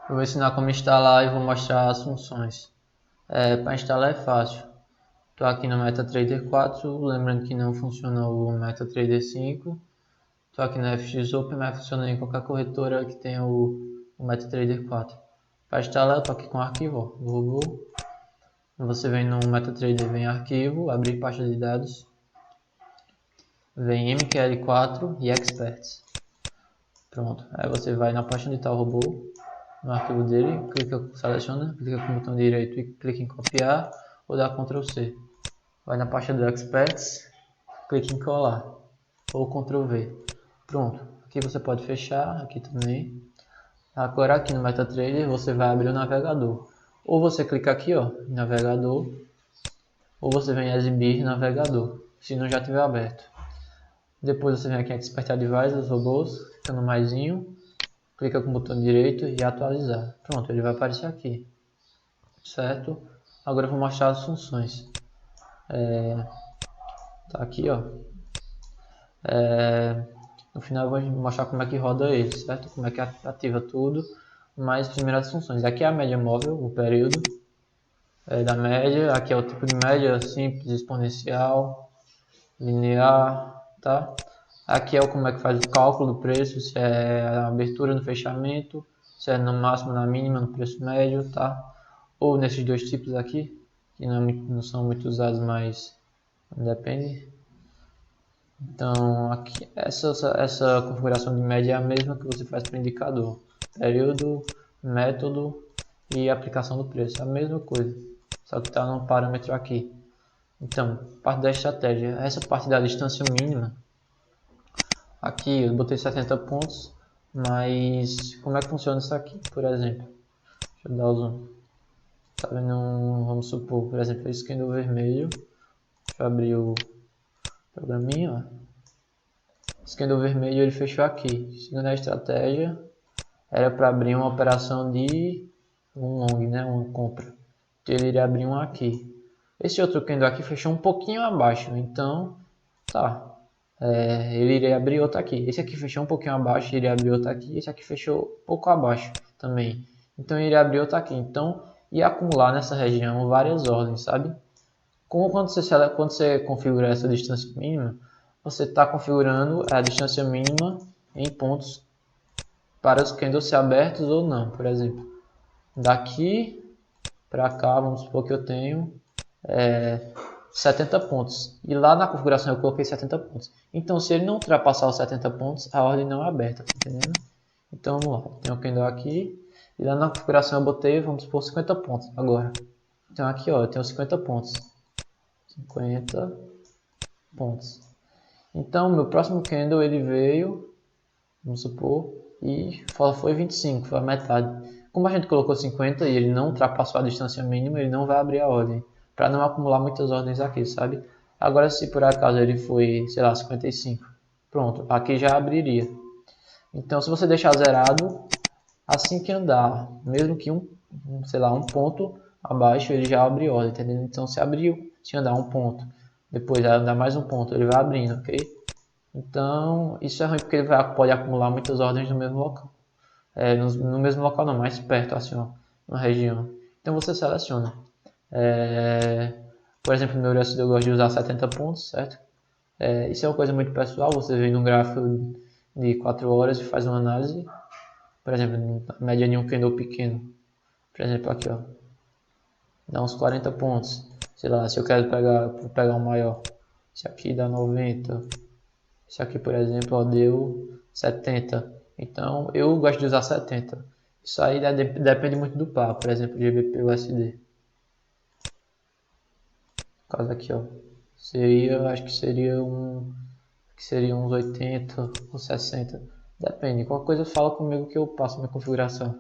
Eu vou ensinar como instalar e vou mostrar as funções. Para instalar é fácil. Estou aqui no MetaTrader 4, lembrando que não funciona o MetaTrader 5. Estou aqui no FX Open, mas funciona em qualquer corretora que tenha o MetaTrader 4. Para instalar, eu estou aqui com o arquivo, ó, do robô. Você vem no MetaTrader, vem arquivo, abrir pasta de dados, vem MQL4 e Experts. Pronto, aí você vai na pasta onde está o robô, no arquivo dele, seleciona, clica com o botão direito e clica em copiar ou dá Ctrl C. Vai na pasta do Experts, clica em colar ou Ctrl V. Pronto, aqui você pode fechar, aqui também. Agora aqui no MetaTrader você vai abrir o navegador. Ou você clica aqui, ó, em navegador, ou você vem em exibir navegador, se não já tiver aberto. Depois você vem aqui em Expert Advisor, os robôs, clica no maisinho, clica com o botão direito e atualizar. Pronto, ele vai aparecer aqui, certo? Agora eu vou mostrar as funções. Tá aqui, ó. No final eu vou mostrar como é que roda ele, certo? Como é que ativa tudo. Mas primeiro as funções. Aqui é a média móvel, o período da média. Aqui é o tipo de média, simples, exponencial, linear, tá? Aqui é o como é que faz o cálculo do preço, se é a abertura no fechamento, se é no máximo, na mínima, no preço médio, tá? Ou nesses dois tipos aqui, que não são muito usados, mas depende. Então, aqui, essa configuração de média é a mesma que você faz para o indicador. Período, método e aplicação do preço. É a mesma coisa, só que está num parâmetro aqui. Então, parte da estratégia. Essa parte da distância mínima, aqui eu botei 70 pontos, mas como é que funciona isso aqui, por exemplo? Deixa eu dar o zoom. Tá vendo? Vamos supor, por exemplo, esse candle vermelho. Deixa eu abrir o programinha, ó. Esse candle vermelho ele fechou aqui. Seguindo a estratégia, era para abrir uma operação de um long, né? Uma compra. Então ele iria abrir um aqui. Esse outro candle aqui fechou um pouquinho abaixo, então tá. Ele iria abrir outro aqui. Esse aqui fechou um pouquinho abaixo, iria abrir outro aqui. Esse aqui fechou um pouco abaixo também. Então ele iria abrir outro aqui. Então ia acumular nessa região várias ordens, sabe? Como quando você configura essa distância mínima, você está configurando a distância mínima em pontos para os candles ser abertos ou não. Por exemplo, daqui para cá, vamos supor que eu tenho 70 pontos. E lá na configuração eu coloquei 70 pontos. Então, se ele não ultrapassar os 70 pontos, a ordem não é aberta, tá entendendo? Então, vamos lá. Tem um candle aqui. E lá na configuração eu botei, vamos supor, 50 pontos agora. Então, aqui, ó, eu tenho 50 pontos. 50 pontos. Então, meu próximo candle ele veio, vamos supor, e foi 25, foi a metade. Como a gente colocou 50 e ele não ultrapassou a distância mínima, ele não vai abrir a ordem, para não acumular muitas ordens aqui, sabe? Agora, se por acaso ele foi, sei lá, 55, pronto, aqui já abriria. Então, se você deixar zerado, assim que andar, mesmo que sei lá, um ponto abaixo, ele já abre ordem, entendeu? Então, se abriu, se andar um ponto, depois andar mais um ponto, ele vai abrindo, ok? Então, isso é ruim porque ele pode acumular muitas ordens no mesmo local. No mesmo local não, mais perto, assim, ó, na região. Então você seleciona. Por exemplo, no meu USD eu gosto de usar 70 pontos, certo? Isso é uma coisa muito pessoal, você vem num gráfico de 4 horas e faz uma análise. Por exemplo, a média de um candle pequeno. Por exemplo, aqui, ó. Dá uns 40 pontos. Sei lá, se eu quero pegar um maior. Esse aqui dá 90. Esse aqui, por exemplo, ó, deu 70. Então, eu gosto de usar 70. Isso aí depende muito do par, por exemplo, GBP USD. No caso aqui, ó, acho que seria uns 80 ou 60. Depende, qualquer coisa fala comigo que eu passo minha configuração.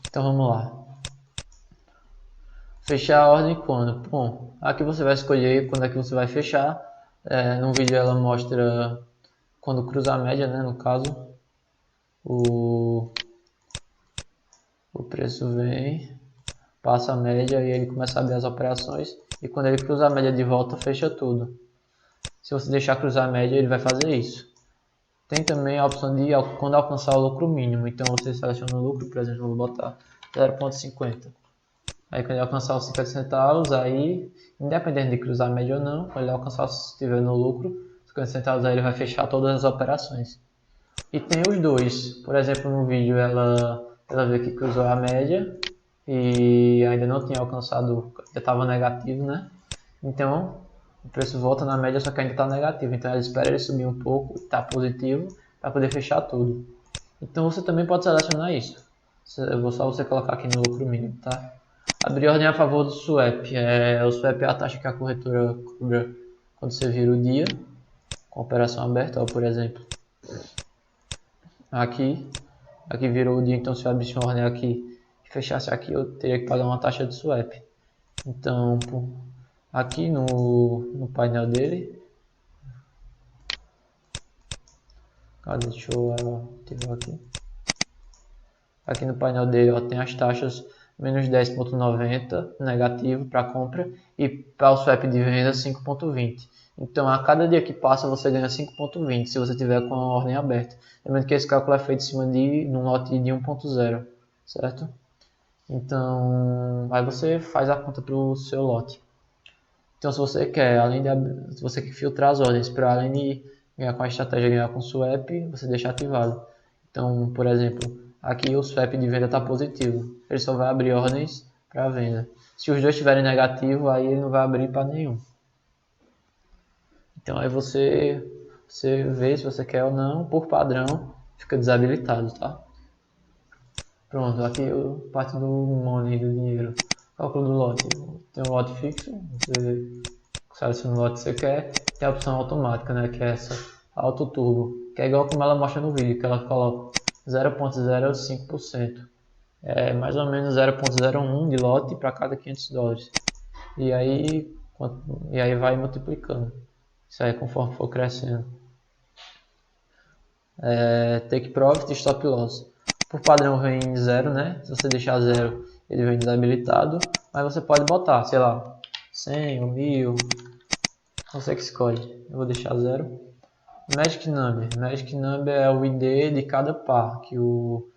Então vamos lá. Fechar a ordem quando? Bom, aqui você vai escolher quando é que você vai fechar. No vídeo ela mostra quando cruza a média, né, no caso. O preço vem, passa a média e ele começa a abrir as operações. E quando ele cruza a média de volta, fecha tudo. Se você deixar cruzar a média, ele vai fazer isso. Tem também a opção de quando alcançar o lucro mínimo. Então você seleciona o lucro, por exemplo, eu vou botar 0,50. Aí quando ele alcançar os 50 centavos, aí, independente de cruzar a média ou não, quando ele alcançar, se estiver no lucro, 50 centavos, aí ele vai fechar todas as operações. E tem os dois. Por exemplo, no vídeo ela vê que cruzou a média e ainda não tinha alcançado, já estava negativo, né? Então o preço volta na média, só que ainda está negativo. Então ela espera ele subir um pouco, está positivo, para poder fechar tudo. Então você também pode selecionar isso. Eu vou só você colocar aqui no lucro mínimo, tá? Abrir ordem a favor do swap. O swap é a taxa que a corretora cobra quando você vira o dia, com a operação aberta, ó, por exemplo. Aqui virou o dia, então se eu abrisse uma ordem aqui e fechasse aqui, eu teria que pagar uma taxa de swap. Então, aqui no painel dele, deixa eu ativar aqui. Aqui no painel dele, ó, tem as taxas menos 10,90 negativo para compra e para o swap de venda 5,20. Então a cada dia que passa você ganha 5,20 se você tiver com a ordem aberta. Lembrando que esse cálculo é feito em cima de um lote de 1,0, certo? Então aí você faz a conta para o seu lote. Então se você quer, se você quer filtrar as ordens para além de ganhar com a estratégia ganhar com o swap, você deixa ativado. Então, por exemplo, aqui o swap de venda está positivo, ele só vai abrir ordens para venda. Se os dois estiverem negativo, aí ele não vai abrir para nenhum. Então aí você vê se você quer ou não, por padrão fica desabilitado, tá? Pronto, aqui parte do money, do dinheiro. Cálculo do lote. Tem um lote fixo, você seleciona o lote que você quer. Tem a opção automática, né, que é essa, auto turbo, que é igual como ela mostra no vídeo, que ela coloca 0,05%. É mais ou menos 0,01 de lote para cada 500 dólares. E aí vai multiplicando. Isso aí conforme for crescendo. Take profit e stop loss. Por padrão vem 0, né? Se você deixar 0, ele vem desabilitado. Mas você pode botar, sei lá, 100 ou 1000. Você que escolhe. Eu vou deixar 0. Magic Number. Magic Number é o ID de cada par que o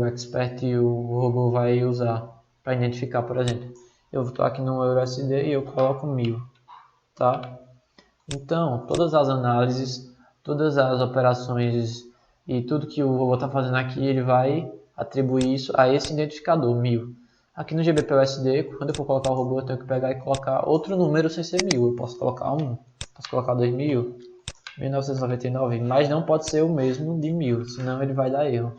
expert e o robô vai usar para identificar, por exemplo. Eu estou aqui no EURUSD e eu coloco 1000, tá? Então, todas as análises, todas as operações e tudo que o robô está fazendo aqui, ele vai atribuir isso a esse identificador, 1000. Aqui no GBP/USD, quando eu for colocar o robô, eu tenho que pegar e colocar outro número sem ser 1000. Eu posso colocar 1, posso colocar 2000, 1999, mas não pode ser o mesmo de 1000, senão ele vai dar erro.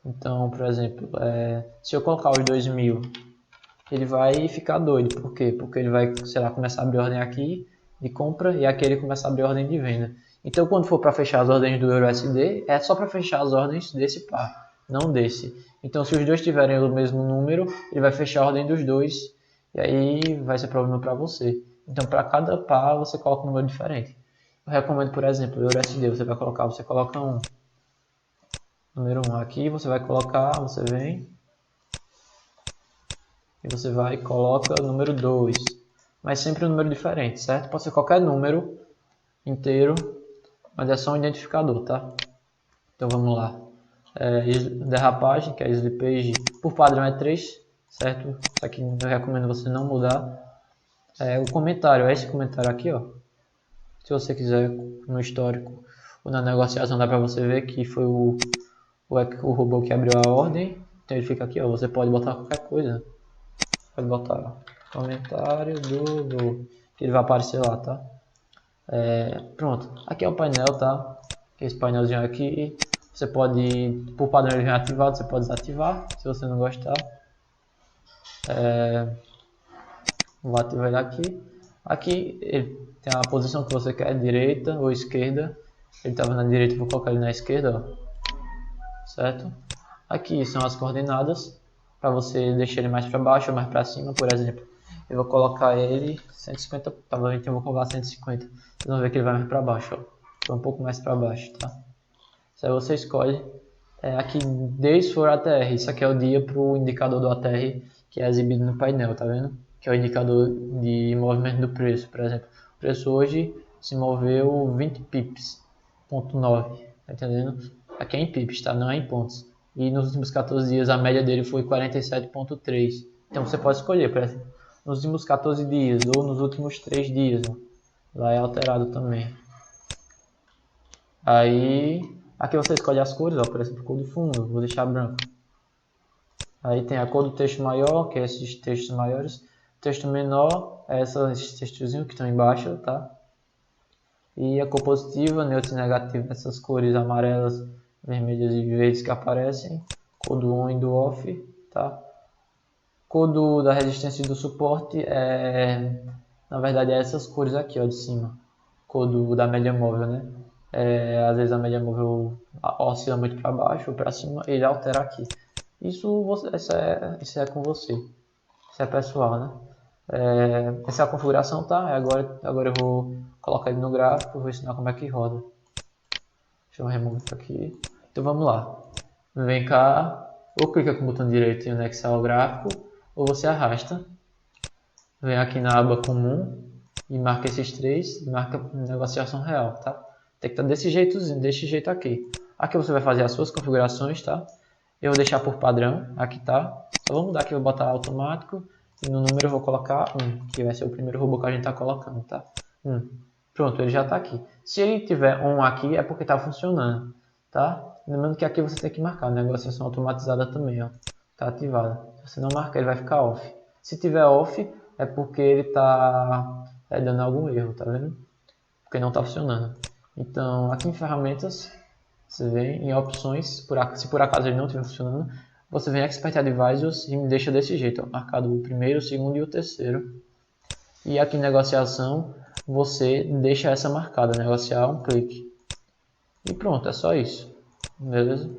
Então, por exemplo, se eu colocar os 2000, ele vai ficar doido. Por quê? Porque ele vai, sei lá, começar a abrir ordem aqui de compra e aqui ele começa a abrir ordem de venda. Então, quando for para fechar as ordens do EURUSD, é só para fechar as ordens desse par, não desse. Então, se os dois tiverem o mesmo número, ele vai fechar a ordem dos dois e aí vai ser problema para você. Então, para cada par, você coloca um número diferente. Eu recomendo, por exemplo, o EURUSD, você coloca 1. Número 1 aqui, você vai colocar, você vem e você vai e coloca o número 2, mas sempre um número diferente, certo? Pode ser qualquer número inteiro, mas é só um identificador, tá? Então vamos lá. Derrapagem, que é slippage, por padrão é 3, certo? Isso aqui eu recomendo você não mudar. O comentário é esse comentário aqui, ó. Se você quiser no histórico ou na negociação, dá para você ver que foi o robô que abriu a ordem. Então ele fica aqui, ó. Você pode botar qualquer coisa. Pode botar comentário que ele vai aparecer lá, tá? Pronto. Aqui é o painel, tá? Esse painelzinho aqui. Você pode, por padrão ele vem ativado, você pode desativar, se você não gostar. Vou ativar ele aqui. Aqui ele tem a posição que você quer, direita ou esquerda. Ele estava na direita, vou colocar ele na esquerda, ó. Certo? Aqui são as coordenadas para você deixar ele mais para baixo ou mais para cima, por exemplo. Eu vou colocar ele 150, provavelmente eu vou colocar 150. Vocês vão ver que ele vai mais para baixo, ó. Foi um pouco mais para baixo, tá? Isso aí você escolhe. Aqui Days for ATR, isso aqui é o dia para o indicador do ATR que é exibido no painel, tá vendo? Que é o indicador de movimento do preço, por exemplo. O preço hoje se moveu 20 pips. 0,9, tá entendendo? Aqui é em pips, tá? Não é em pontos. E nos últimos 14 dias a média dele foi 47,3. Então você pode escolher, por exemplo, nos últimos 14 dias ou nos últimos 3 dias. Ó. Lá é alterado também. Aí, aqui você escolhe as cores, ó, por exemplo, cor do fundo, vou deixar branco. Aí tem a cor do texto maior, que é esses textos maiores. Texto menor, é esses textozinhos que estão embaixo, tá? E a cor positiva, neutra e negativa, essas cores amarelas, vermelhas e verdes que aparecem. Cor do on e do off, tá? Cor da resistência e do suporte na verdade, é essas cores aqui, ó, de cima. Cor da média móvel, né? Às vezes a média móvel oscila muito para baixo ou para cima e ele altera aqui. Isso é com você. Isso é pessoal, né? Essa é a configuração, tá? Agora eu vou colocar ele no gráfico, vou ensinar como é que roda. Deixa eu remover isso aqui. Então vamos lá. Vem cá, ou clica com o botão direito e anexar ao gráfico, ou você arrasta. Vem aqui na aba comum e marca esses três e marca negociação real, tá? Tem que estar desse jeito aqui. Aqui você vai fazer as suas configurações, tá? Eu vou deixar por padrão, aqui tá. Só vou mudar aqui, vou botar automático e no número eu vou colocar 1, que vai ser o primeiro robô que a gente tá colocando, tá? 1. Pronto, ele já tá aqui. Se ele tiver 1 aqui é porque tá funcionando, tá? Lembrando que aqui você tem que marcar, negociação automatizada também, ó. Tá ativada. Se você não marcar, ele vai ficar off. Se tiver off, é porque ele tá dando algum erro, tá vendo? Porque não tá funcionando. Então, aqui em ferramentas, você vem em opções, se por acaso ele não estiver funcionando, você vem em Expert Advisors e me deixa desse jeito, ó, marcado o primeiro, o segundo e o terceiro. E aqui em negociação, você deixa essa marcada, negociar um clique. E pronto, é só isso. Beleza?